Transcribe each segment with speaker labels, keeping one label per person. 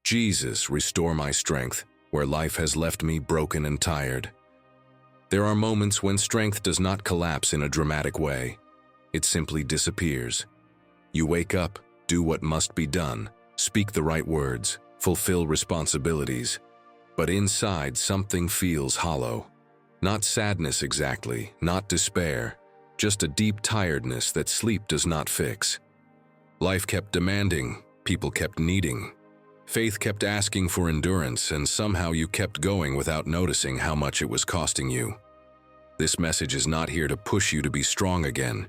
Speaker 1: Jesus, restore my strength, where life has left me broken and tired. There are moments when strength does not collapse in a dramatic way. It simply disappears. You wake up, do what must be done, speak the right words, fulfill responsibilities. But inside, something feels hollow. Not sadness exactly, not despair, just a deep tiredness that sleep does not fix. Life kept demanding, people kept needing. Faith kept asking for endurance, and somehow you kept going without noticing how much it was costing you. This message is not here to push you to be strong again.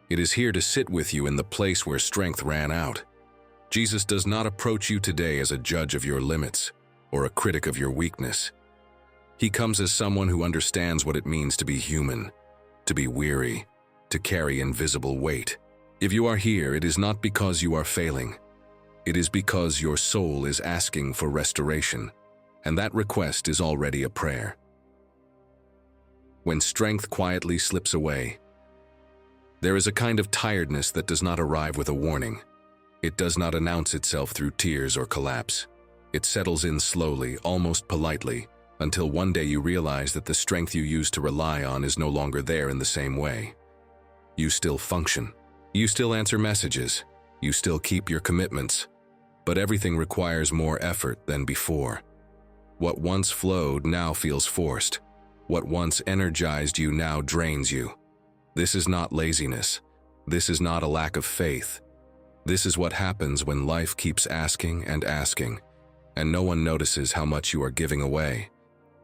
Speaker 1: It is here to sit with you in the place where strength ran out. Jesus does not approach you today as a judge of your limits or a critic of your weakness. He comes as someone who understands what it means to be human, to be weary, to carry invisible weight. If you are here, it is not because you are failing. It is because your soul is asking for restoration, and that request is already a prayer. When strength quietly slips away, there is a kind of tiredness that does not arrive with a warning. It does not announce itself through tears or collapse. It settles in slowly, almost politely, until one day you realize that the strength you used to rely on is no longer there in the same way. You still function. You still answer messages. You still keep your commitments. But everything requires more effort than before. What once flowed now feels forced. What once energized you now drains you. This is not laziness. This is not a lack of faith. This is what happens when life keeps asking and asking, and no one notices how much you are giving away.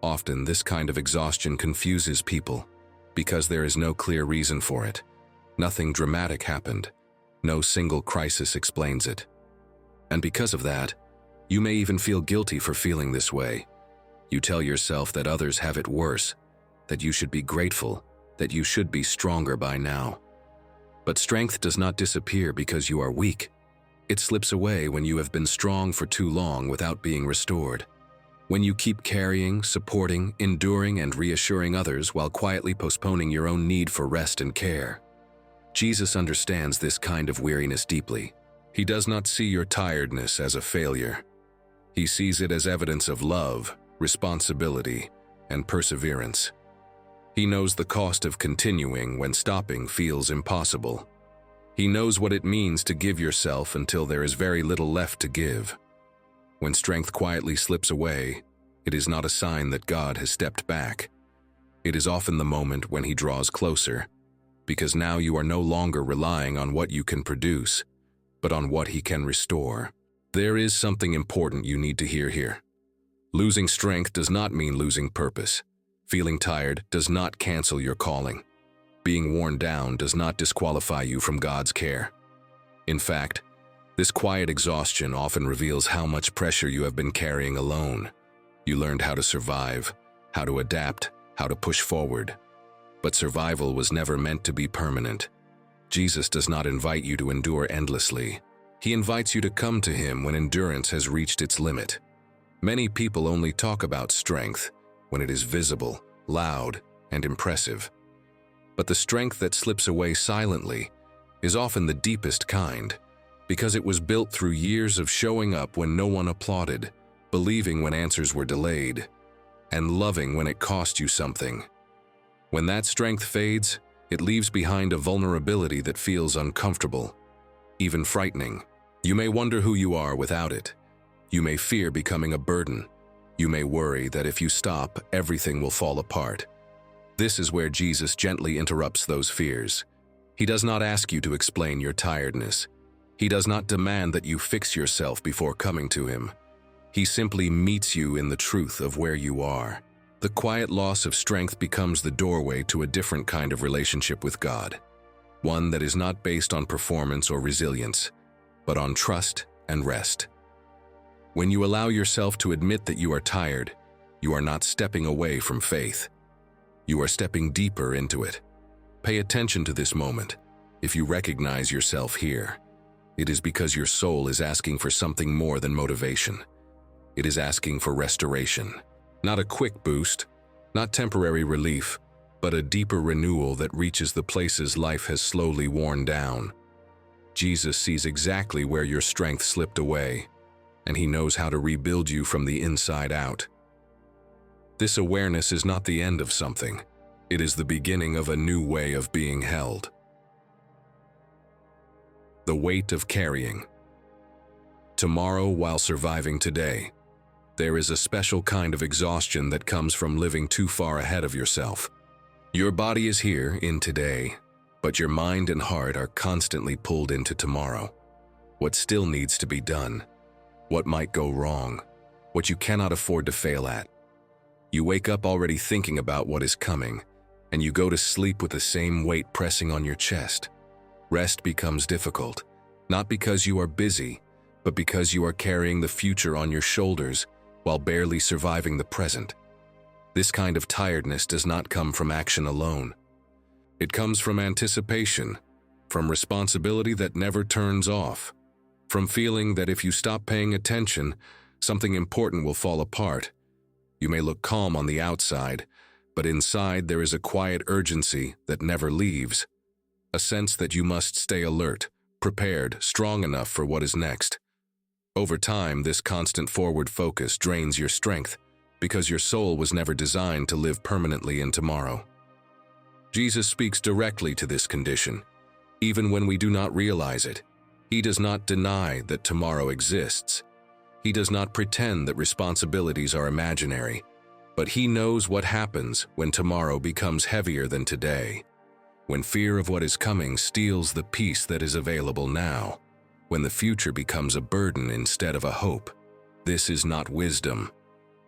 Speaker 1: Often, this kind of exhaustion confuses people because there is no clear reason for it. Nothing dramatic happened. No single crisis explains it. And because of that, you may even feel guilty for feeling this way. You tell yourself that others have it worse, that you should be grateful, that you should be stronger by now. But strength does not disappear because you are weak. It slips away when you have been strong for too long without being restored. When you keep carrying, supporting, enduring, and reassuring others while quietly postponing your own need for rest and care. Jesus understands this kind of weariness deeply. He does not see your tiredness as a failure. He sees it as evidence of love, responsibility, and perseverance. He knows the cost of continuing when stopping feels impossible. He knows what it means to give yourself until there is very little left to give. When strength quietly slips away, it is not a sign that God has stepped back. It is often the moment when He draws closer, because now you are no longer relying on what you can produce, but on what He can restore. There is something important you need to hear here. Losing strength does not mean losing purpose. Feeling tired does not cancel your calling. Being worn down does not disqualify you from God's care. In fact, this quiet exhaustion often reveals how much pressure you have been carrying alone. You learned how to survive, how to adapt, how to push forward. But survival was never meant to be permanent. Jesus does not invite you to endure endlessly. He invites you to come to Him when endurance has reached its limit. Many people only talk about strength when it is visible, loud, and impressive. But the strength that slips away silently is often the deepest kind, because it was built through years of showing up when no one applauded, believing when answers were delayed, and loving when it cost you something. When that strength fades, it leaves behind a vulnerability that feels uncomfortable, even frightening. You may wonder who you are without it. You may fear becoming a burden. You may worry that if you stop, everything will fall apart. This is where Jesus gently interrupts those fears. He does not ask you to explain your tiredness. He does not demand that you fix yourself before coming to Him. He simply meets you in the truth of where you are. The quiet loss of strength becomes the doorway to a different kind of relationship with God, one that is not based on performance or resilience, but on trust and rest. When you allow yourself to admit that you are tired, you are not stepping away from faith. You are stepping deeper into it. Pay attention to this moment. If you recognize yourself here, it is because your soul is asking for something more than motivation. It is asking for restoration. Not a quick boost, not temporary relief, but a deeper renewal that reaches the places life has slowly worn down. Jesus sees exactly where your strength slipped away. and He knows how to rebuild you from the inside out. This awareness is not the end of something. It is the beginning of a new way of being held. The weight of carrying. Tomorrow while surviving today. There is a special kind of exhaustion that comes from living too far ahead of yourself. Your body is here in today, but your mind and heart are constantly pulled into tomorrow. What still needs to be done? What might go wrong? What you cannot afford to fail at? You wake up already thinking about what is coming, and you go to sleep with the same weight pressing on your chest. Rest becomes difficult, not because you are busy, but because you are carrying the future on your shoulders while barely surviving the present. This kind of tiredness does not come from action alone. It comes from anticipation, from responsibility that never turns off, from feeling that if you stop paying attention, something important will fall apart. You may look calm on the outside, but inside there is a quiet urgency that never leaves, a sense that you must stay alert, prepared, strong enough for what is next. Over time, this constant forward focus drains your strength because your soul was never designed to live permanently in tomorrow. Jesus speaks directly to this condition. Even when we do not realize it, He does not deny that tomorrow exists. He does not pretend that responsibilities are imaginary, but He knows what happens when tomorrow becomes heavier than today, when fear of what is coming steals the peace that is available now, when the future becomes a burden instead of a hope. This is not wisdom.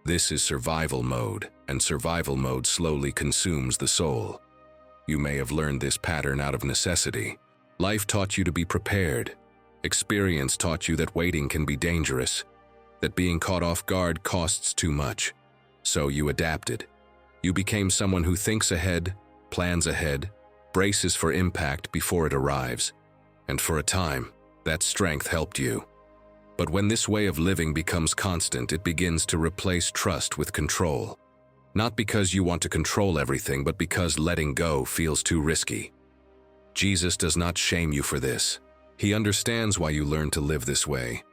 Speaker 1: This is survival mode, and survival mode slowly consumes the soul. You may have learned this pattern out of necessity. Life taught you to be prepared. Experience taught you that waiting can be dangerous, that being caught off guard costs too much. So you adapted. You became someone who thinks ahead, plans ahead, braces for impact before it arrives. And for a time, that strength helped you. But when this way of living becomes constant, it begins to replace trust with control. Not because you want to control everything, but because letting go feels too risky. Jesus does not shame you for this. He understands why you learned to live this way.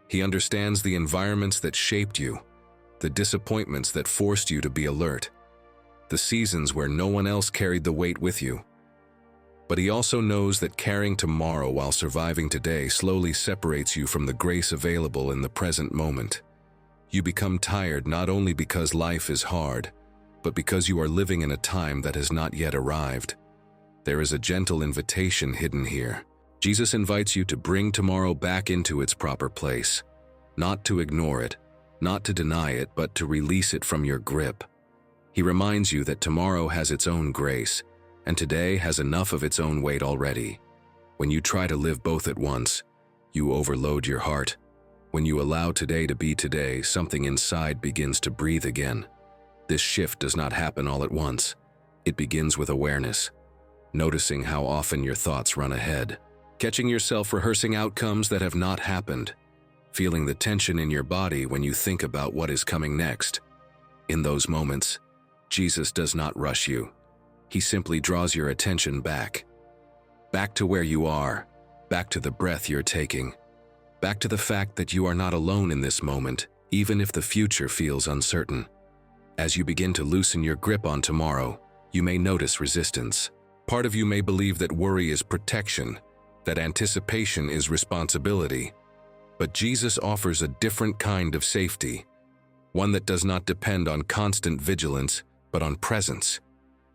Speaker 1: He understands the environments that shaped you, the disappointments that forced you to be alert, the seasons where no one else carried the weight with you. But He also knows that carrying tomorrow while surviving today slowly separates you from the grace available in the present moment. You become tired not only because life is hard, but because you are living in a time that has not yet arrived. There is a gentle invitation hidden here. Jesus invites you to bring tomorrow back into its proper place, not to ignore it, not to deny it, but to release it from your grip. He reminds you that tomorrow has its own grace, and today has enough of its own weight already. When you try to live both at once, you overload your heart. When you allow today to be today, something inside begins to breathe again. This shift does not happen all at once. It begins with awareness, noticing how often your thoughts run ahead, catching yourself rehearsing outcomes that have not happened, feeling the tension in your body when you think about what is coming next. In those moments, Jesus does not rush you. He simply draws your attention back to where you are, back to the breath you're taking, back to the fact that you are not alone in this moment, even if the future feels uncertain. As you begin to loosen your grip on tomorrow, you may notice resistance. Part of you may believe that worry is protection, that anticipation is responsibility. But Jesus offers a different kind of safety, one that does not depend on constant vigilance, but on presence.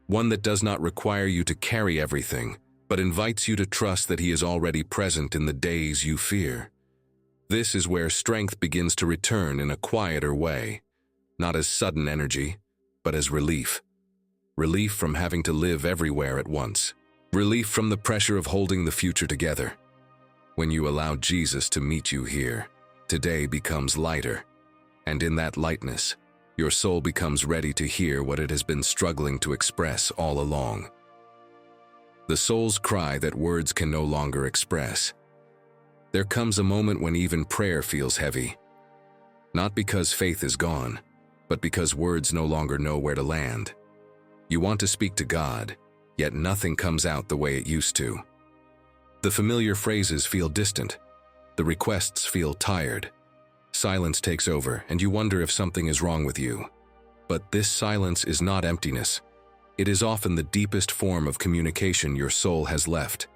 Speaker 1: One that does not require you to carry everything, but invites you to trust that He is already present in the days you fear. This is where strength begins to return in a quieter way, not as sudden energy, but as relief. Relief from having to live everywhere at once. Relief from the pressure of holding the future together. When you allow Jesus to meet you here, today becomes lighter, and in that lightness, your soul becomes ready to hear what it has been struggling to express all along. The soul's cry that words can no longer express. There comes a moment when even prayer feels heavy. Not because faith is gone, but because words no longer know where to land. You want to speak to God, yet nothing comes out the way it used to. The familiar phrases feel distant. The requests feel tired. Silence takes over, and you wonder if something is wrong with you. But this silence is not emptiness. It is often the deepest form of communication your soul has left.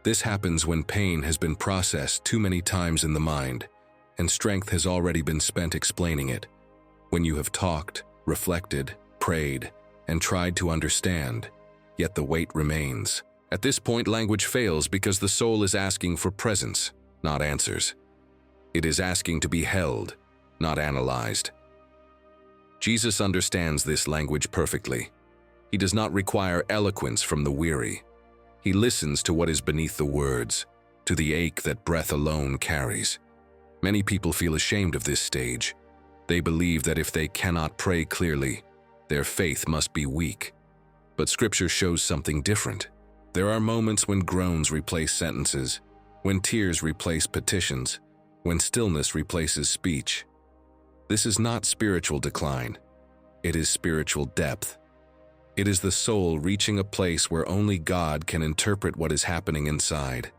Speaker 1: This happens when pain has been processed too many times in the mind, and strength has already been spent explaining it. When you have talked, reflected, prayed, and tried to understand, yet the weight remains. At this point, language fails because the soul is asking for presence, not answers. It is asking to be held, not analyzed. Jesus understands this language perfectly. He does not require eloquence from the weary. He listens to what is beneath the words, to the ache that breath alone carries. Many people feel ashamed of this stage. They believe that if they cannot pray clearly, their faith must be weak. But Scripture shows something different. There are moments when groans replace sentences, when tears replace petitions, when stillness replaces speech. This is not spiritual decline. It is spiritual depth. It is the soul reaching a place where only God can interpret what is happening inside.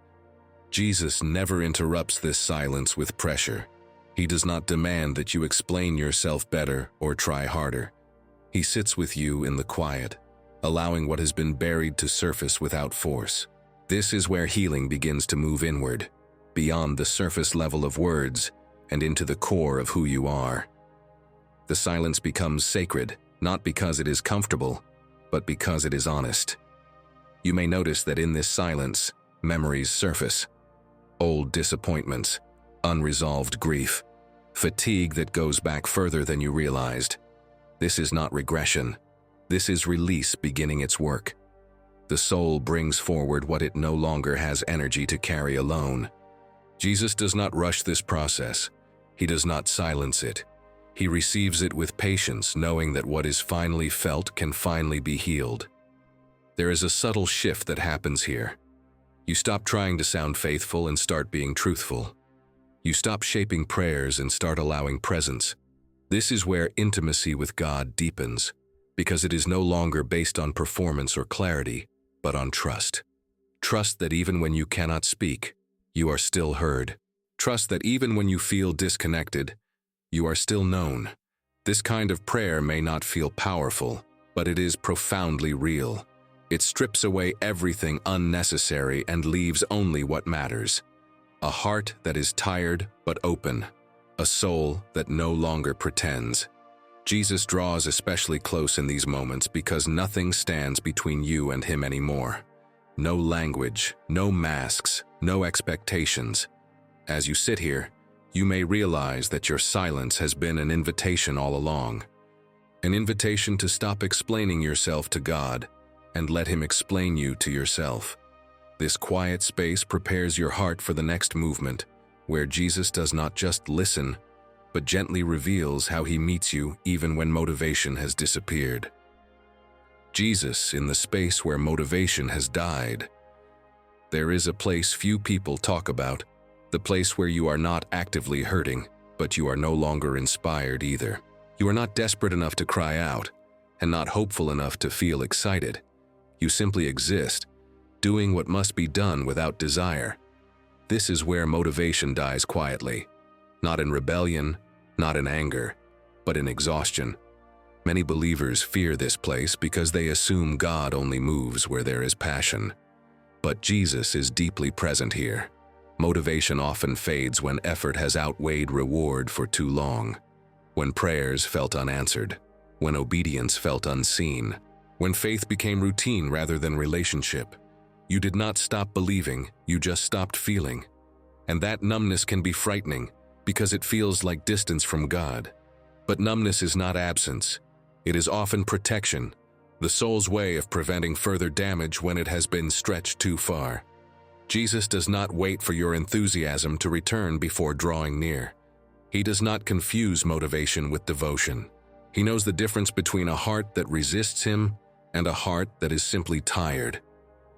Speaker 1: Jesus never interrupts this silence with pressure. He does not demand that you explain yourself better or try harder. He sits with you in the quiet, allowing what has been buried to surface without force. This is where healing begins to move inward, beyond the surface level of words and into the core of who you are. The silence becomes sacred, not because it is comfortable, but because it is honest. You may notice that in this silence, memories surface. Old disappointments, unresolved grief, fatigue that goes back further than you realized. This is not regression. This is release beginning its work. The soul brings forward what it no longer has energy to carry alone. Jesus does not rush this process. He does not silence it. He receives it with patience, knowing that what is finally felt can finally be healed. There is a subtle shift that happens here. You stop trying to sound faithful and start being truthful. You stop shaping prayers and start allowing presence. This is where intimacy with God deepens, because it is no longer based on performance or clarity, but on trust. Trust that even when you cannot speak, you are still heard. Trust that even when you feel disconnected, you are still known. This kind of prayer may not feel powerful, but it is profoundly real. It strips away everything unnecessary and leaves only what matters. A heart that is tired but open. A soul that no longer pretends. Jesus draws especially close in these moments because nothing stands between you and him anymore. No language, no masks, no expectations. As you sit here, you may realize that your silence has been an invitation all along. An invitation to stop explaining yourself to God and let him explain you to yourself. This quiet space prepares your heart for the next movement, where Jesus does not just listen, but gently reveals how he meets you even when motivation has disappeared. Jesus in the space where motivation has died. There is a place few people talk about, the place where you are not actively hurting, but you are no longer inspired either. You are not desperate enough to cry out, and not hopeful enough to feel excited. You simply exist, doing what must be done without desire. This is where motivation dies quietly, not in rebellion, not in anger, but in exhaustion. Many believers fear this place because they assume God only moves where there is passion. But Jesus is deeply present here. Motivation often fades when effort has outweighed reward for too long. When prayers felt unanswered. When obedience felt unseen. When faith became routine rather than relationship. You did not stop believing, you just stopped feeling. And that numbness can be frightening because it feels like distance from God. But numbness is not absence. It is often protection, the soul's way of preventing further damage when it has been stretched too far. Jesus does not wait for your enthusiasm to return before drawing near. He does not confuse motivation with devotion. He knows the difference between a heart that resists him and a heart that is simply tired.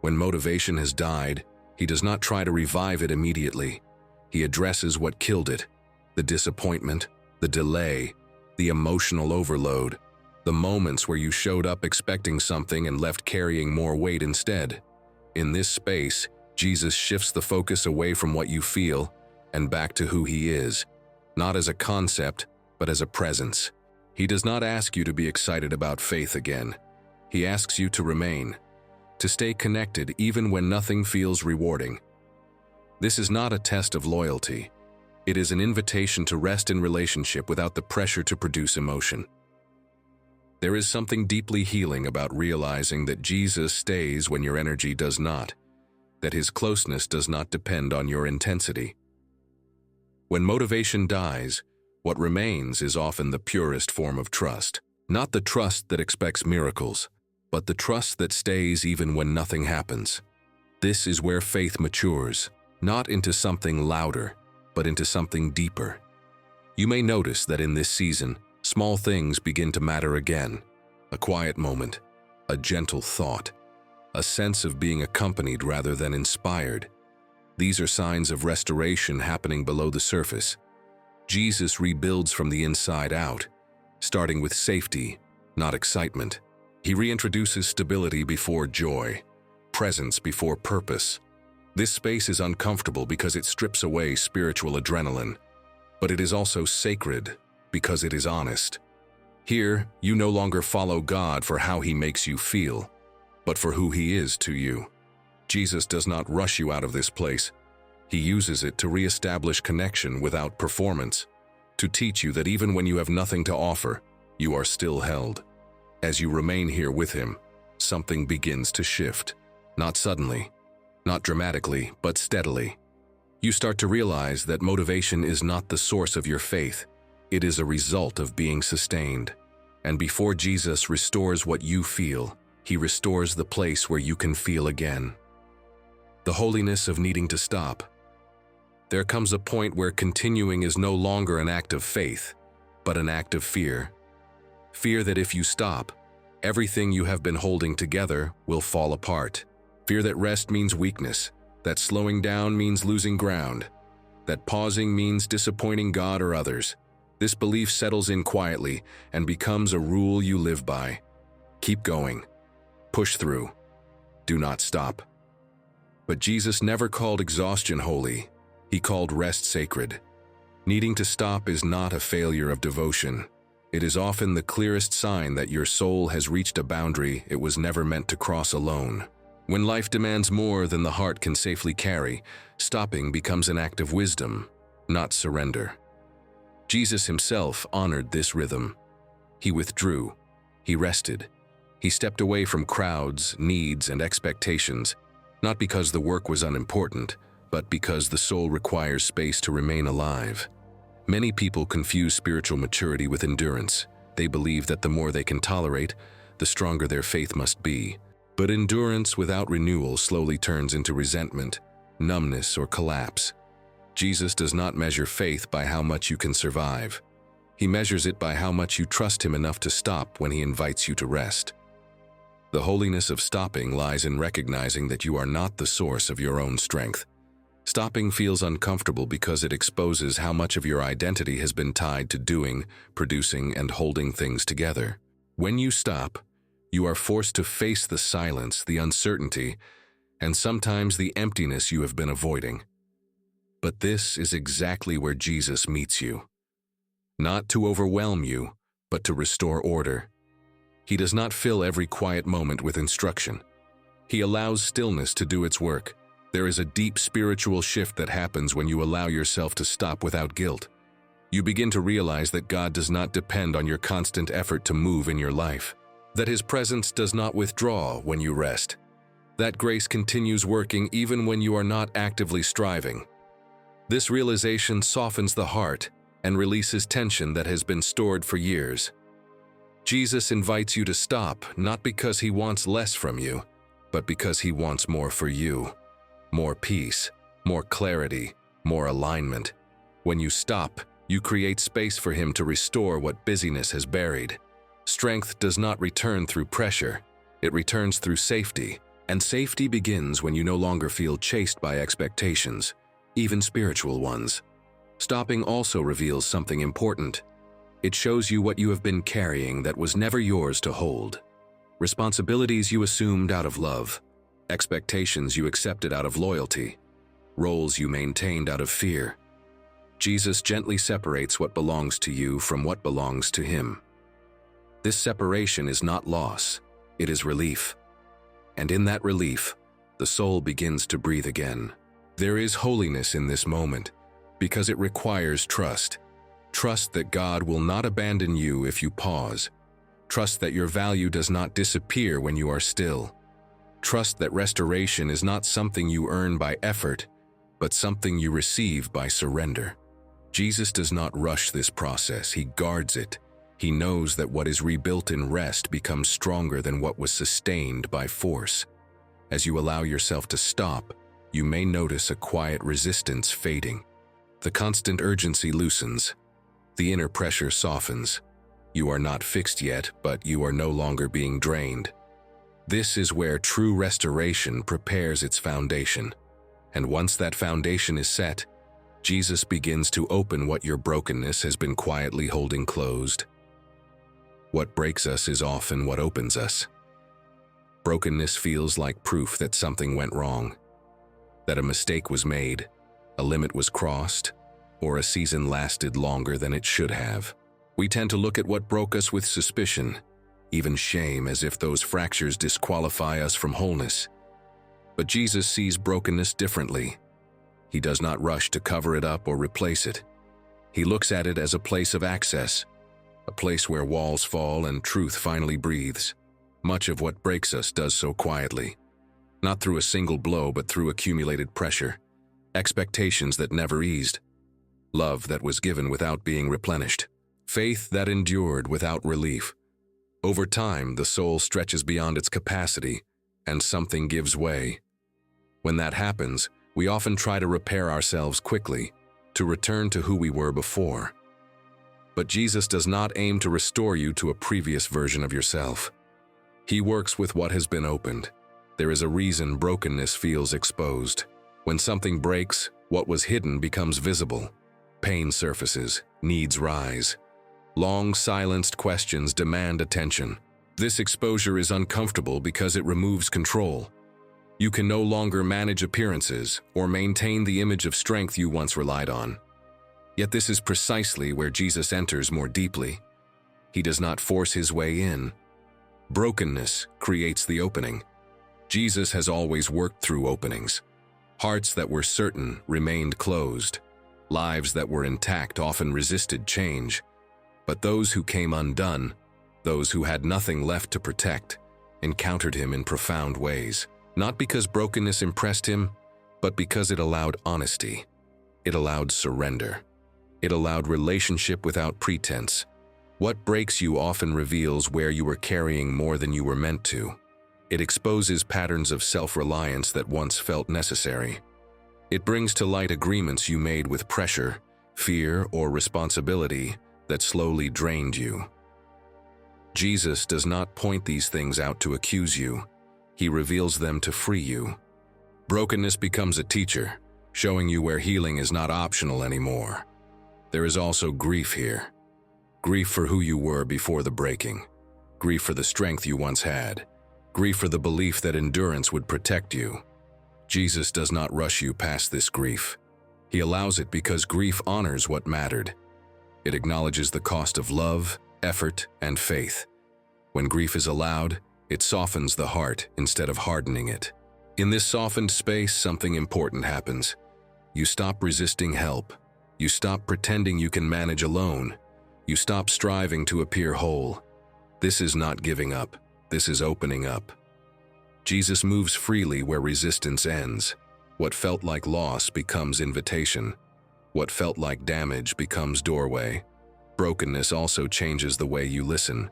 Speaker 1: When motivation has died, he does not try to revive it immediately. He addresses what killed it: the disappointment, the delay, the emotional overload, the moments where you showed up expecting something and left carrying more weight instead. In this space, Jesus shifts the focus away from what you feel and back to who he is. not as a concept, but as a presence. He does not ask you to be excited about faith again. He asks you to remain, to stay connected even when nothing feels rewarding. This is not a test of loyalty. It is an invitation to rest in relationship without the pressure to produce emotion. There is something deeply healing about realizing that Jesus stays when your energy does not, that his closeness does not depend on your intensity. When motivation dies, what remains is often the purest form of trust. Not the trust that expects miracles, but the trust that stays even when nothing happens. This is where faith matures, not into something louder, but into something deeper. You may notice that in this season, small things begin to matter again. A quiet moment, a gentle thought, a sense of being accompanied rather than inspired. These are signs of restoration happening below the surface. Jesus rebuilds from the inside out, starting with safety, not excitement. He reintroduces stability before joy, presence before purpose. This space is uncomfortable because it strips away spiritual adrenaline, but it is also sacred because it is honest. Here, you no longer follow God for how he makes you feel, but for who he is to you. Jesus does not rush you out of this place. He uses it to reestablish connection without performance, to teach you that even when you have nothing to offer, you are still held. As you remain here with him, something begins to shift. Not suddenly, not dramatically, but steadily. You start to realize that motivation is not the source of your faith. It is a result of being sustained. And before Jesus restores what you feel, he restores the place where you can feel again. The holiness of needing to stop. There comes a point where continuing is no longer an act of faith, but an act of fear. Fear that if you stop, everything you have been holding together will fall apart. Fear that rest means weakness, that slowing down means losing ground, that pausing means disappointing God or others. This belief settles in quietly and becomes a rule you live by. Keep going. Push through. Do not stop. But Jesus never called exhaustion holy. He called rest sacred. Needing to stop is not a failure of devotion. It is often the clearest sign that your soul has reached a boundary it was never meant to cross alone. When life demands more than the heart can safely carry, stopping becomes an act of wisdom, not surrender. Jesus himself honored this rhythm. He withdrew. He rested. He stepped away from crowds, needs, and expectations, not because the work was unimportant, but because the soul requires space to remain alive. Many people confuse spiritual maturity with endurance. They believe that the more they can tolerate, the stronger their faith must be. But endurance without renewal slowly turns into resentment, numbness, or collapse. Jesus does not measure faith by how much you can survive. He measures it by how much you trust him enough to stop when he invites you to rest. The holiness of stopping lies in recognizing that you are not the source of your own strength. Stopping feels uncomfortable because it exposes how much of your identity has been tied to doing, producing, and holding things together. When you stop, you are forced to face the silence, the uncertainty, and sometimes the emptiness you have been avoiding. But this is exactly where Jesus meets you. Not to overwhelm you, but to restore order. He does not fill every quiet moment with instruction. He allows stillness to do its work. There is a deep spiritual shift that happens when you allow yourself to stop without guilt. You begin to realize that God does not depend on your constant effort to move in your life, that his presence does not withdraw when you rest, that grace continues working even when you are not actively striving. This realization softens the heart and releases tension that has been stored for years. Jesus invites you to stop, not because he wants less from you, but because he wants more for you. More peace, more clarity, more alignment. When you stop, you create space for him to restore what busyness has buried. Strength does not return through pressure. It returns through safety. And safety begins when you no longer feel chased by expectations, even spiritual ones. Stopping also reveals something important. It shows you what you have been carrying that was never yours to hold. Responsibilities you assumed out of love. Expectations you accepted out of loyalty. Roles you maintained out of fear. Jesus gently separates what belongs to you from what belongs to Him. This separation is not loss, it is relief. And in that relief, the soul begins to breathe again. There is holiness in this moment, because it requires trust. Trust that God will not abandon you if you pause. Trust that your value does not disappear when you are still. Trust that restoration is not something you earn by effort, but something you receive by surrender. Jesus does not rush this process, He guards it. He knows that what is rebuilt in rest becomes stronger than what was sustained by force. As you allow yourself to stop, you may notice a quiet resistance fading. The constant urgency loosens. The inner pressure softens. You are not fixed yet, but you are no longer being drained. This is where true restoration prepares its foundation. And once that foundation is set, Jesus begins to open what your brokenness has been quietly holding closed. What breaks us is often what opens us. Brokenness feels like proof that something went wrong, that a mistake was made, a limit was crossed, or a season lasted longer than it should have. We tend to look at what broke us with suspicion, even shame, as if those fractures disqualify us from wholeness. But Jesus sees brokenness differently. He does not rush to cover it up or replace it. He looks at it as a place of access, a place where walls fall and truth finally breathes. Much of what breaks us does so quietly, not through a single blow but through accumulated pressure, expectations that never eased, love that was given without being replenished, faith that endured without relief. Over time, the soul stretches beyond its capacity, and something gives way. When that happens, we often try to repair ourselves quickly, to return to who we were before. But Jesus does not aim to restore you to a previous version of yourself. He works with what has been opened. There is a reason brokenness feels exposed. When something breaks, what was hidden becomes visible. Pain surfaces, needs rise. Long silenced questions demand attention. This exposure is uncomfortable because it removes control. You can no longer manage appearances or maintain the image of strength you once relied on. Yet this is precisely where Jesus enters more deeply. He does not force His way in. Brokenness creates the opening. Jesus has always worked through openings. Hearts that were certain remained closed. Lives that were intact often resisted change. But those who came undone, those who had nothing left to protect, encountered Him in profound ways. Not because brokenness impressed Him, but because it allowed honesty. It allowed surrender. It allowed relationship without pretense. What breaks you often reveals where you were carrying more than you were meant to. It exposes patterns of self-reliance that once felt necessary. It brings to light agreements you made with pressure, fear, or responsibility that slowly drained you. Jesus does not point these things out to accuse you. He reveals them to free you. Brokenness becomes a teacher, showing you where healing is not optional anymore. There is also grief here. Grief for who you were before the breaking. Grief for the strength you once had. Grief for the belief that endurance would protect you. Jesus does not rush you past this grief. He allows it because grief honors what mattered. It acknowledges the cost of love, effort, and faith. When grief is allowed, it softens the heart instead of hardening it. In this softened space, something important happens. You stop resisting help. You stop pretending you can manage alone. You stop striving to appear whole. This is not giving up. This is opening up. Jesus moves freely where resistance ends. What felt like loss becomes invitation. What felt like damage becomes doorway. Brokenness also changes the way you listen.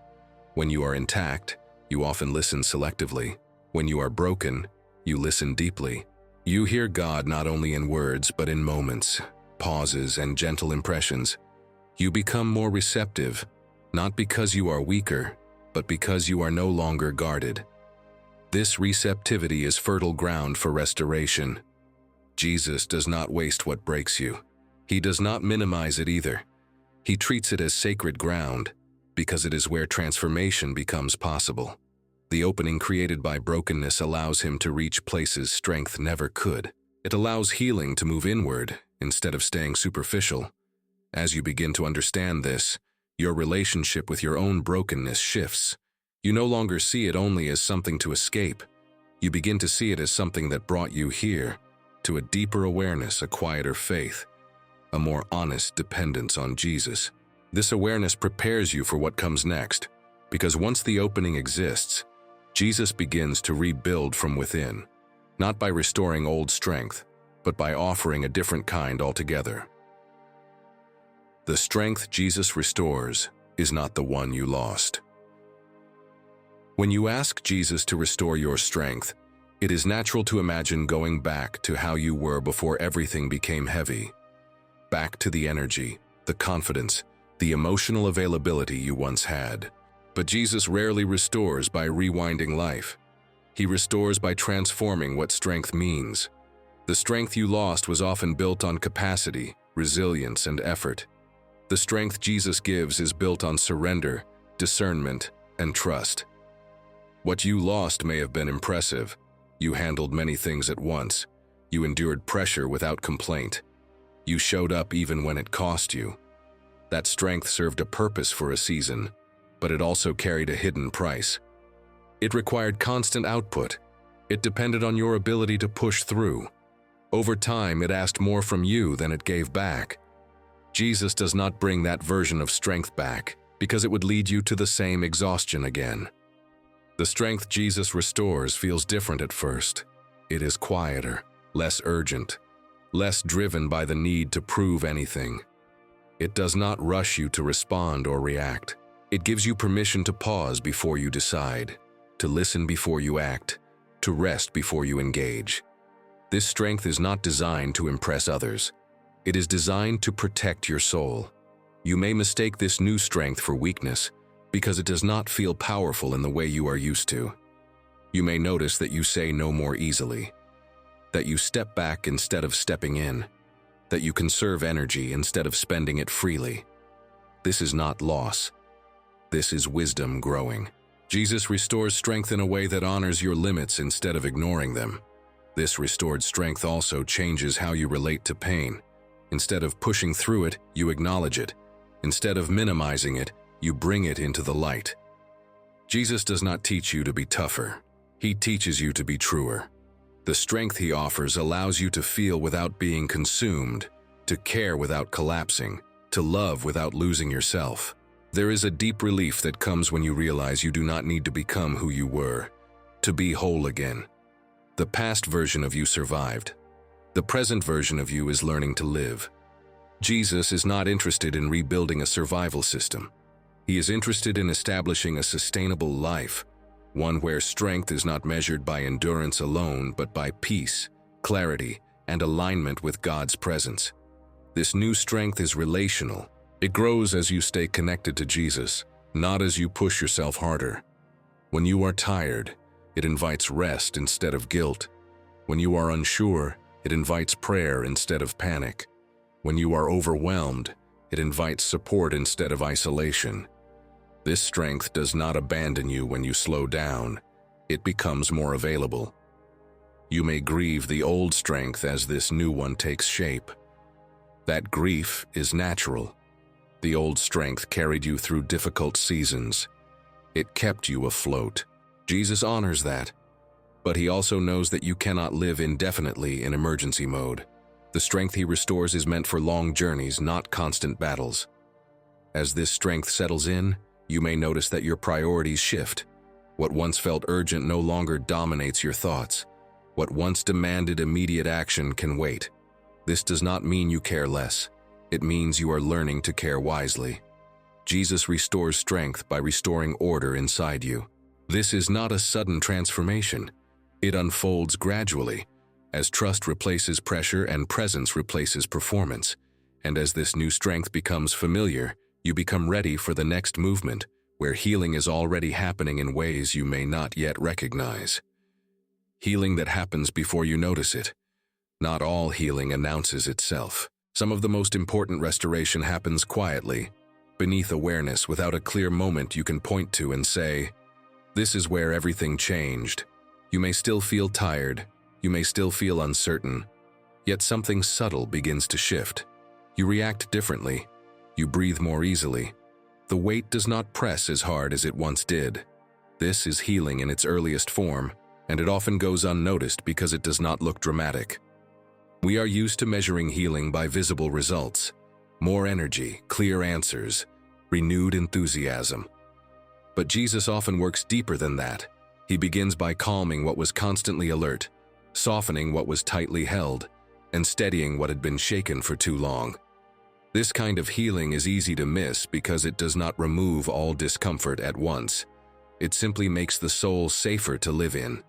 Speaker 1: When you are intact, you often listen selectively. When you are broken, you listen deeply. You hear God not only in words but in moments, pauses, and gentle impressions. You become more receptive, not because you are weaker, but because you are no longer guarded. This receptivity is fertile ground for restoration. Jesus does not waste what breaks you. He does not minimize it either. He treats it as sacred ground, because it is where transformation becomes possible. The opening created by brokenness allows Him to reach places strength never could. It allows healing to move inward instead of staying superficial. As you begin to understand this, your relationship with your own brokenness shifts. You no longer see it only as something to escape. You begin to see it as something that brought you here, to a deeper awareness, a quieter faith, a more honest dependence on Jesus. This awareness prepares you for what comes next, because once the opening exists, Jesus begins to rebuild from within, not by restoring old strength, but by offering a different kind altogether. The strength Jesus restores is not the one you lost. When you ask Jesus to restore your strength, it is natural to imagine going back to how you were before everything became heavy. Back to the energy, the confidence, the emotional availability you once had. But Jesus rarely restores by rewinding life. He restores by transforming what strength means. The strength you lost was often built on capacity, resilience, and effort. The strength Jesus gives is built on surrender, discernment, and trust. What you lost may have been impressive. You handled many things at once. You endured pressure without complaint. You showed up even when it cost you. That strength served a purpose for a season, but it also carried a hidden price. It required constant output. It depended on your ability to push through. Over time, it asked more from you than it gave back. Jesus does not bring that version of strength back, because it would lead you to the same exhaustion again. The strength Jesus restores feels different at first. It is quieter, less urgent, less driven by the need to prove anything. It does not rush you to respond or react. It gives you permission to pause before you decide, to listen before you act, to rest before you engage. This strength is not designed to impress others. It is designed to protect your soul. You may mistake this new strength for weakness because it does not feel powerful in the way you are used to. You may notice that you say no more easily, that you step back instead of stepping in, that you conserve energy instead of spending it freely. This is not loss. This is wisdom growing. Jesus restores strength in a way that honors your limits instead of ignoring them. This restored strength also changes how you relate to pain. Instead of pushing through it, you acknowledge it. Instead of minimizing it, you bring it into the light. Jesus does not teach you to be tougher. He teaches you to be truer. The strength he offers allows you to feel without being consumed, to care without collapsing, to love without losing yourself. There is a deep relief that comes when you realize you do not need to become who you were, to be whole again. The past version of you survived. The present version of you is learning to live. Jesus is not interested in rebuilding a survival system. He is interested in establishing a sustainable life, one where strength is not measured by endurance alone, but by peace, clarity, and alignment with God's presence. This new strength is relational. It grows as you stay connected to Jesus, not as you push yourself harder. When you are tired, it invites rest instead of guilt. When you are unsure, it invites prayer instead of panic. When you are overwhelmed, it invites support instead of isolation. This strength does not abandon you when you slow down. It becomes more available. You may grieve the old strength as this new one takes shape. That grief is natural. The old strength carried you through difficult seasons. It kept you afloat. Jesus honors that. But he also knows that you cannot live indefinitely in emergency mode. The strength he restores is meant for long journeys, not constant battles. As this strength settles in, you may notice that your priorities shift. What once felt urgent no longer dominates your thoughts. What once demanded immediate action can wait. This does not mean you care less. It means you are learning to care wisely. Jesus restores strength by restoring order inside you. This is not a sudden transformation. It unfolds gradually, as trust replaces pressure and presence replaces performance. And as this new strength becomes familiar, you become ready for the next movement, where healing is already happening in ways you may not yet recognize. Healing that happens before you notice it. Not all healing announces itself. Some of the most important restoration happens quietly, beneath awareness, without a clear moment you can point to and say, "This is where everything changed." You may still feel tired, you may still feel uncertain, Yet something subtle begins to shift. You react differently. You breathe more easily. The weight does not press as hard as it once did. This is healing in its earliest form, and it often goes unnoticed because it does not look dramatic. We are used to measuring healing by visible results: more energy, clear answers, renewed enthusiasm. But Jesus often works deeper than that. He begins by calming what was constantly alert, softening what was tightly held, and steadying what had been shaken for too long. This kind of healing is easy to miss because it does not remove all discomfort at once. It simply makes the soul safer to live in.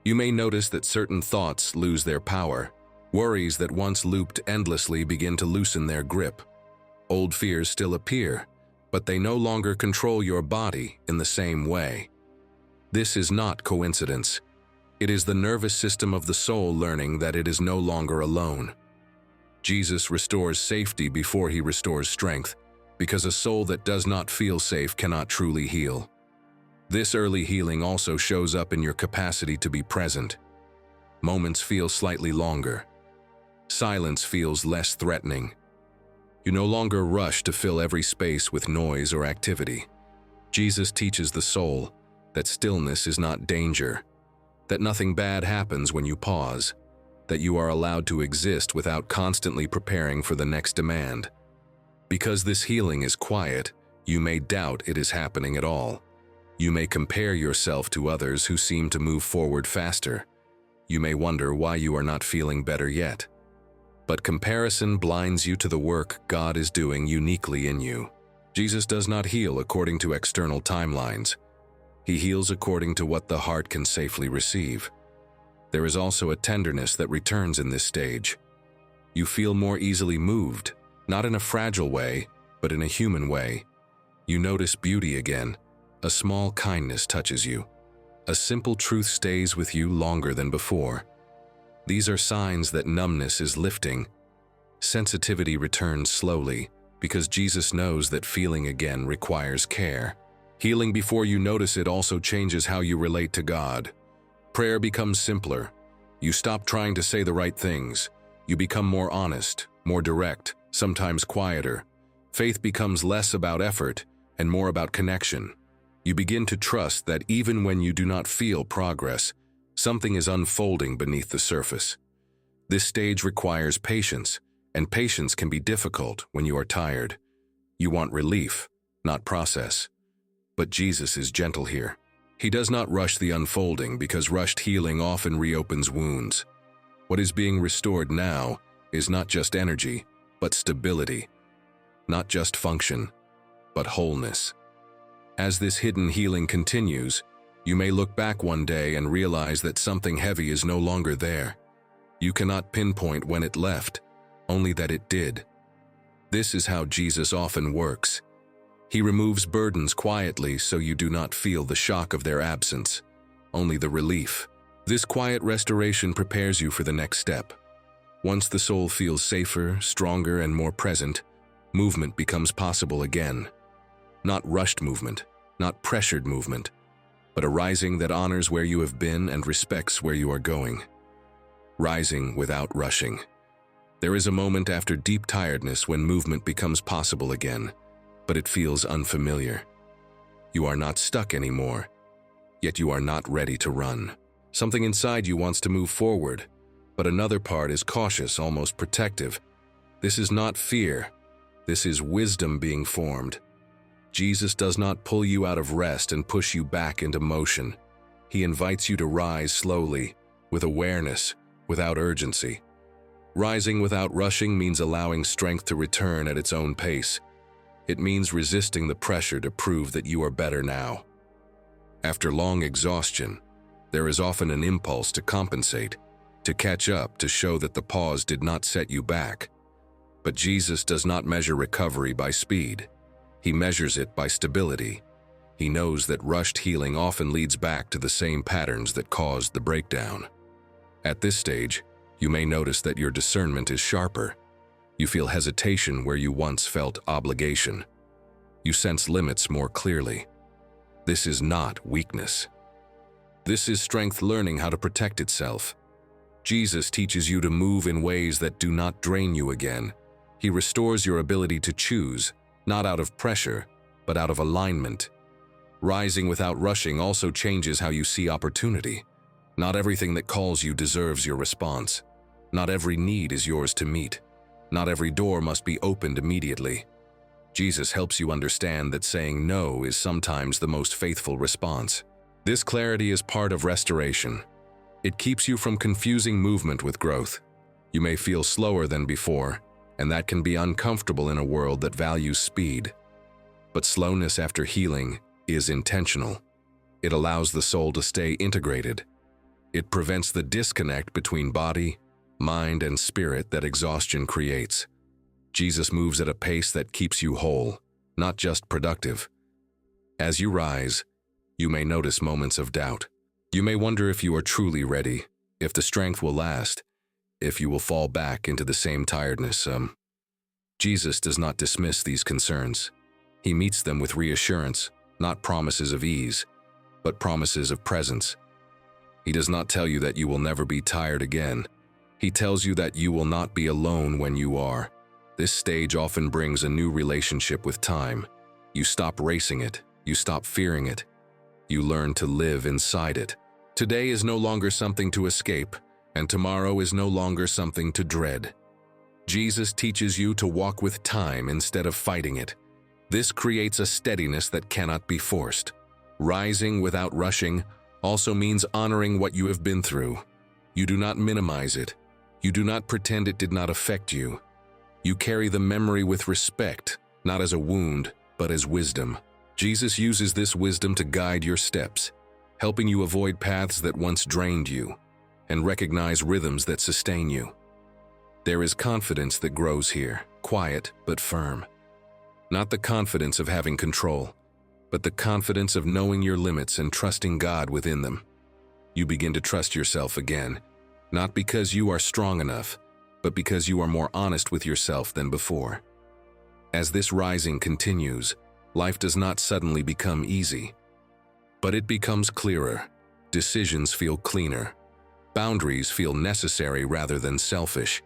Speaker 1: You may notice that certain thoughts lose their power. Worries that once looped endlessly begin to loosen their grip. Old fears still appear, but they no longer control your body in the same way. This is not coincidence. It is the nervous system of the soul learning that it is no longer alone. Jesus restores safety before he restores strength, because a soul that does not feel safe cannot truly heal. This early healing also shows up in your capacity to be present. Moments feel slightly longer. Silence feels less threatening. You no longer rush to fill every space with noise or activity. Jesus teaches the soul that stillness is not danger, that nothing bad happens when you pause, that you are allowed to exist without constantly preparing for the next demand. Because this healing is quiet, you may doubt it is happening at all. You may compare yourself to others who seem to move forward faster. You may wonder why you are not feeling better yet. But comparison blinds you to the work God is doing uniquely in you. Jesus does not heal according to external timelines. He heals according to what the heart can safely receive. There is also a tenderness that returns in this stage. You feel more easily moved, not in a fragile way, but in a human way. You notice beauty again. A small kindness touches you. A simple truth stays with you longer than before. These are signs that numbness is lifting. Sensitivity returns slowly, because Jesus knows that feeling again requires care. Healing before you notice it also changes how you relate to God. Prayer becomes simpler. You stop trying to say the right things. You become more honest, more direct, sometimes quieter. Faith becomes less about effort and more about connection. You begin to trust that even when you do not feel progress, something is unfolding beneath the surface. This stage requires patience, and patience can be difficult when you are tired. You want relief, not process. But Jesus is gentle here. He does not rush the unfolding because rushed healing often reopens wounds. What is being restored now is not just energy, but stability. Not just function, but wholeness. As this hidden healing continues, you may look back one day and realize that something heavy is no longer there. You cannot pinpoint when it left, only that it did. This is how Jesus often works. He removes burdens quietly so you do not feel the shock of their absence, only the relief. This quiet restoration prepares you for the next step. Once the soul feels safer, stronger, and more present, movement becomes possible again. Not rushed movement, not pressured movement, but a rising that honors where you have been and respects where you are going. Rising without rushing. There is a moment after deep tiredness when movement becomes possible again, but it feels unfamiliar. You are not stuck anymore, yet you are not ready to run. Something inside you wants to move forward, but another part is cautious, almost protective. This is not fear. This is wisdom being formed. Jesus does not pull you out of rest and push you back into motion. He invites you to rise slowly, with awareness, without urgency. Rising without rushing means allowing strength to return at its own pace. It means resisting the pressure to prove that you are better now. After long exhaustion, there is often an impulse to compensate, to catch up, to show that the pause did not set you back. But Jesus does not measure recovery by speed. He measures it by stability. He knows that rushed healing often leads back to the same patterns that caused the breakdown. At this stage, you may notice that your discernment is sharper. You feel hesitation where you once felt obligation. You sense limits more clearly. This is not weakness. This is strength learning how to protect itself. Jesus teaches you to move in ways that do not drain you again. He restores your ability to choose, not out of pressure, but out of alignment. Rising without rushing also changes how you see opportunity. Not everything that calls you deserves your response. Not every need is yours to meet. Not every door must be opened immediately. Jesus helps you understand that saying no is sometimes the most faithful response. This clarity is part of restoration. It keeps you from confusing movement with growth. You may feel slower than before, and that can be uncomfortable in a world that values speed. But slowness after healing is intentional. It allows the soul to stay integrated. It prevents the disconnect between body, mind, and spirit that exhaustion creates. Jesus moves at a pace that keeps you whole, not just productive. As you rise, you may notice moments of doubt. You may wonder if you are truly ready, if the strength will last, if you will fall back into the same tiredness. Jesus does not dismiss these concerns. He meets them with reassurance, not promises of ease, but promises of presence. He does not tell you that you will never be tired again. He tells you that you will not be alone when you are. This stage often brings a new relationship with time. You stop racing it. You stop fearing it. You learn to live inside it. Today is no longer something to escape, and tomorrow is no longer something to dread. Jesus teaches you to walk with time instead of fighting it. This creates a steadiness that cannot be forced. Rising without rushing also means honoring what you have been through. You do not minimize it. You do not pretend it did not affect you. You carry the memory with respect, not as a wound, but as wisdom. Jesus uses this wisdom to guide your steps, helping you avoid paths that once drained you and recognize rhythms that sustain you. There is confidence that grows here, quiet but firm. Not the confidence of having control, but the confidence of knowing your limits and trusting God within them. You begin to trust yourself again, not because you are strong enough, but because you are more honest with yourself than before. As this rising continues, life does not suddenly become easy, but it becomes clearer. Decisions feel cleaner. Boundaries feel necessary rather than selfish.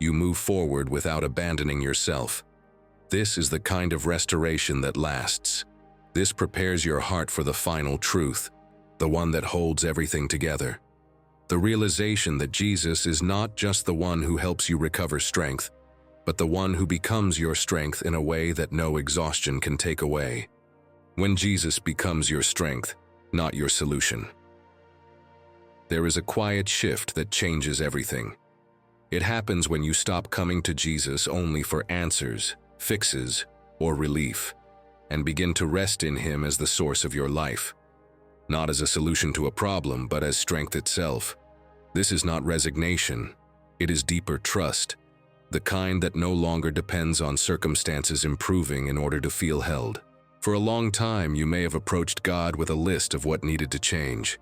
Speaker 1: You move forward without abandoning yourself. This is the kind of restoration that lasts. This prepares your heart for the final truth, the one that holds everything together. The realization that Jesus is not just the one who helps you recover strength, but the one who becomes your strength in a way that no exhaustion can take away. When Jesus becomes your strength, not your solution. There is a quiet shift that changes everything. It happens when you stop coming to Jesus only for answers, fixes, or relief, and begin to rest in Him as the source of your life. Not as a solution to a problem, but as strength itself. This is not resignation. It is deeper trust, the kind that no longer depends on circumstances improving in order to feel held. For a long time, you may have approached God with a list of what needed to change,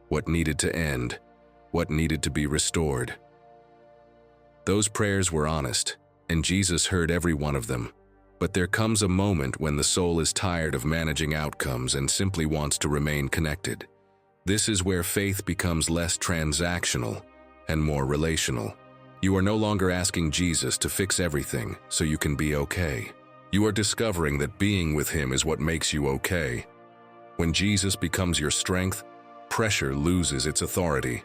Speaker 1: what needed to end, what needed to be restored. Those prayers were honest, and Jesus heard every one of them. But there comes a moment when the soul is tired of managing outcomes and simply wants to remain connected. This is where faith becomes less transactional and more relational. You are no longer asking Jesus to fix everything so you can be okay. You are discovering that being with Him is what makes you okay. When Jesus becomes your strength, pressure loses its authority.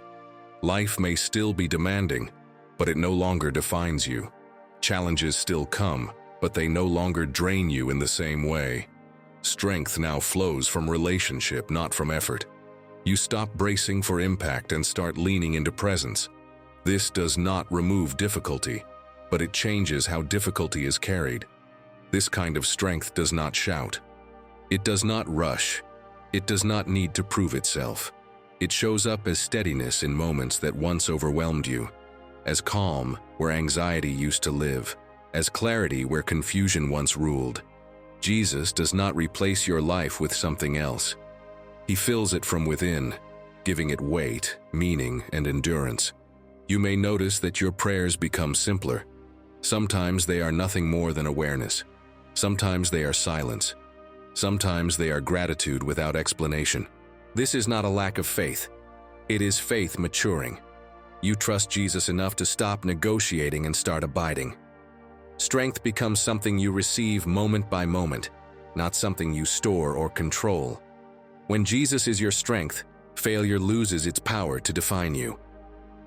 Speaker 1: Life may still be demanding, but it no longer defines you. Challenges still come, but they no longer drain you in the same way. Strength now flows from relationship, not from effort. You stop bracing for impact and start leaning into presence. This does not remove difficulty, but it changes how difficulty is carried. This kind of strength does not shout. It does not rush. It does not need to prove itself. It shows up as steadiness in moments that once overwhelmed you, as calm where anxiety used to live, as clarity where confusion once ruled. Jesus does not replace your life with something else. He fills it from within, giving it weight, meaning, and endurance. You may notice that your prayers become simpler. Sometimes they are nothing more than awareness. Sometimes they are silence. Sometimes they are gratitude without explanation. This is not a lack of faith. It is faith maturing. You trust Jesus enough to stop negotiating and start abiding. Strength becomes something you receive moment by moment, not something you store or control. When Jesus is your strength, failure loses its power to define you.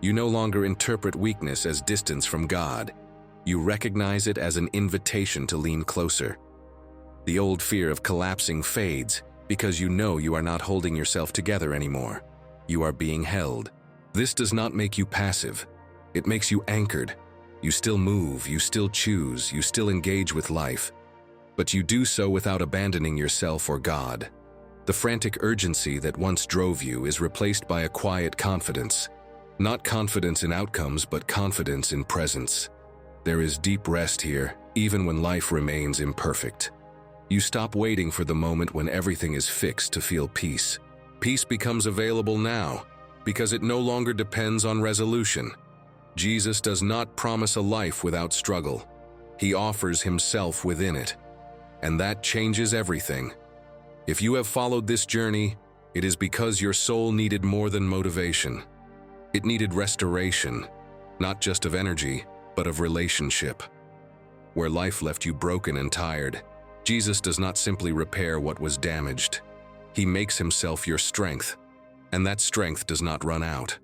Speaker 1: You no longer interpret weakness as distance from God. You recognize it as an invitation to lean closer. The old fear of collapsing fades because you know you are not holding yourself together anymore. You are being held. This does not make you passive. It makes you anchored. You still move, you still choose, you still engage with life. But you do so without abandoning yourself or God. The frantic urgency that once drove you is replaced by a quiet confidence. Not confidence in outcomes, but confidence in presence. There is deep rest here, even when life remains imperfect. You stop waiting for the moment when everything is fixed to feel peace. Peace becomes available now, because it no longer depends on resolution. Jesus does not promise a life without struggle. He offers himself within it. And that changes everything. If you have followed this journey, it is because your soul needed more than motivation. It needed restoration, not just of energy, but of relationship. Where life left you broken and tired, Jesus does not simply repair what was damaged. He makes himself your strength, and that strength does not run out.